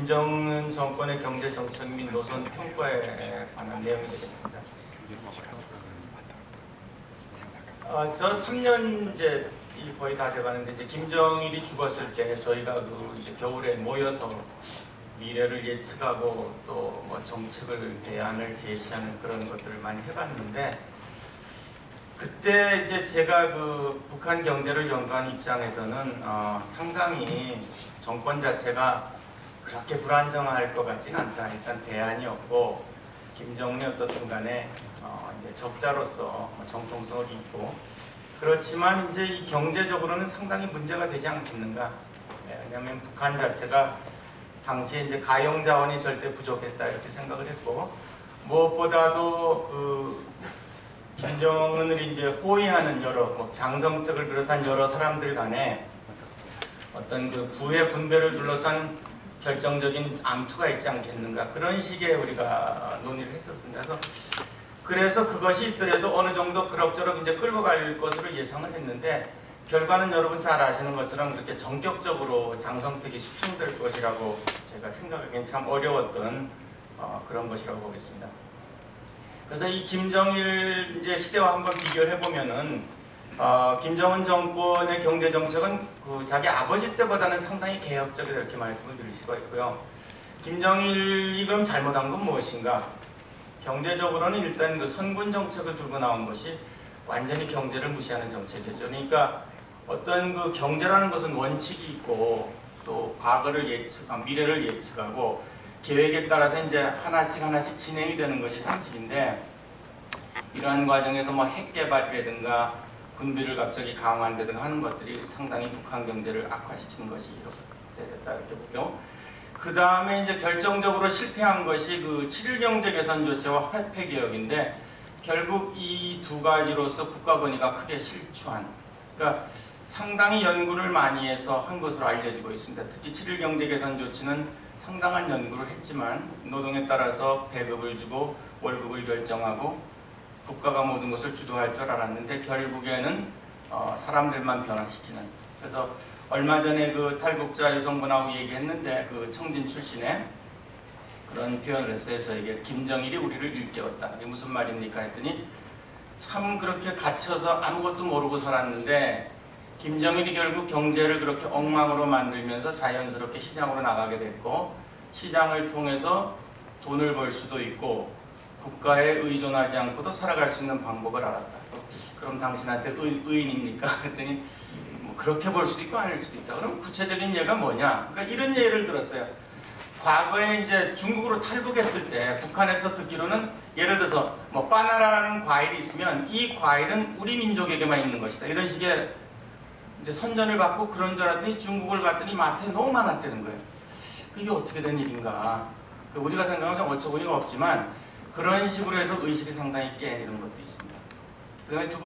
김정은 정권의 경제 정책 및 노선 평가에 관한 내용이 되겠습니다. 저 3년 이제 거의 다 돼가는데 이제 김정일이 죽었을 때 저희가 이제 겨울에 모여서 미래를 예측하고 또 뭐 정책을 대안을 제시하는 그런 것들을 많이 해봤는데 그때 이제 제가 북한 경제를 연구한 입장에서는 상당히 정권 자체가 그렇게 불안정할 것 같지는 않다. 일단 대안이 없고 김정은이 어떻든 간에 이제 적자로서 정통성을 잇고 그렇지만 이제 이 경제적으로는 상당히 문제가 되지 않겠는가. 왜냐하면 북한 자체가 당시에 이제 가용 자원이 절대 부족했다 이렇게 생각을 했고 무엇보다도 김정은을 이제 호위하는 여러 장성택을 비롯한 여러 사람들 간에 어떤 부의 분배를 둘러싼 결정적인 암투가 있지 않겠는가 그런 식의 우리가 논의를 했었습니다. 그래서 그것이 있더라도 어느 정도 그럭저럭 이제 끌고 갈 것으로 예상을 했는데 결과는 여러분 잘 아시는 것처럼 그렇게 전격적으로 장성택이 수청될 것이라고 제가 생각하기엔 참 어려웠던 그런 것이라고 보겠습니다. 그래서 이 김정일 이제 시대와 한번 비교를 해보면은 김정은 정권의 경제 정책은 자기 아버지 때보다는 상당히 개혁적이다 이렇게 말씀을 드릴 수가 있고요. 김정일이 그럼 잘못한 건 무엇인가? 경제적으로는 일단 선군 정책을 들고 나온 것이 완전히 경제를 무시하는 정책이죠. 그러니까 어떤 경제라는 것은 원칙이 있고 또 과거를 미래를 예측하고 계획에 따라서 이제 하나씩 진행이 되는 것이 상식인데 이러한 과정에서 핵 개발이라든가 군비를 갑자기 강화한다든가 하는 것들이 상당히 북한 경제를 악화시키는 것이 이렇게 됐다 이렇게 보죠. 그 다음에 이제 결정적으로 실패한 것이 7.1 경제 개선 조치와 화폐 개혁인데 결국 이 두 가지로서 국가 건의가 크게 실추한 그러니까 상당히 연구를 많이 해서 한 것으로 알려지고 있습니다. 특히 7.1 경제 개선 조치는 상당한 연구를 했지만 노동에 따라서 배급을 주고 월급을 결정하고 국가가 모든 것을 주도할 줄 알았는데 결국에는 사람들만 변화시키는 그래서 얼마 전에 탈북자 여성분하고 얘기했는데 청진 출신의 그런 표현을 했어요. 저에게 김정일이 우리를 일깨웠다. 이게 무슨 말입니까 했더니 참 그렇게 갇혀서 아무것도 모르고 살았는데 김정일이 결국 경제를 그렇게 엉망으로 만들면서 자연스럽게 시장으로 나가게 됐고 시장을 통해서 돈을 벌 수도 있고 국가에 의존하지 않고도 살아갈 수 있는 방법을 알았다. 그럼 당신한테 의인입니까? 했더니 그렇게 볼 수도 있고 아닐 수도 있다. 그럼 구체적인 예가 뭐냐? 그러니까 이런 예를 들었어요. 과거에 이제 중국으로 탈북했을 때 북한에서 듣기로는 예를 들어서 바나나라는 과일이 있으면 이 과일은 우리 민족에게만 있는 것이다. 이런 식의 이제 선전을 받고 그런 줄 알았더니 중국을 갔더니 마트에 너무 많았다는 거예요. 이게 어떻게 된 일인가? 우리가 생각하면 어처구니가 없지만 그런 식으로 해서 의식이 상당히 깨는 것도 있습니다. 그다음에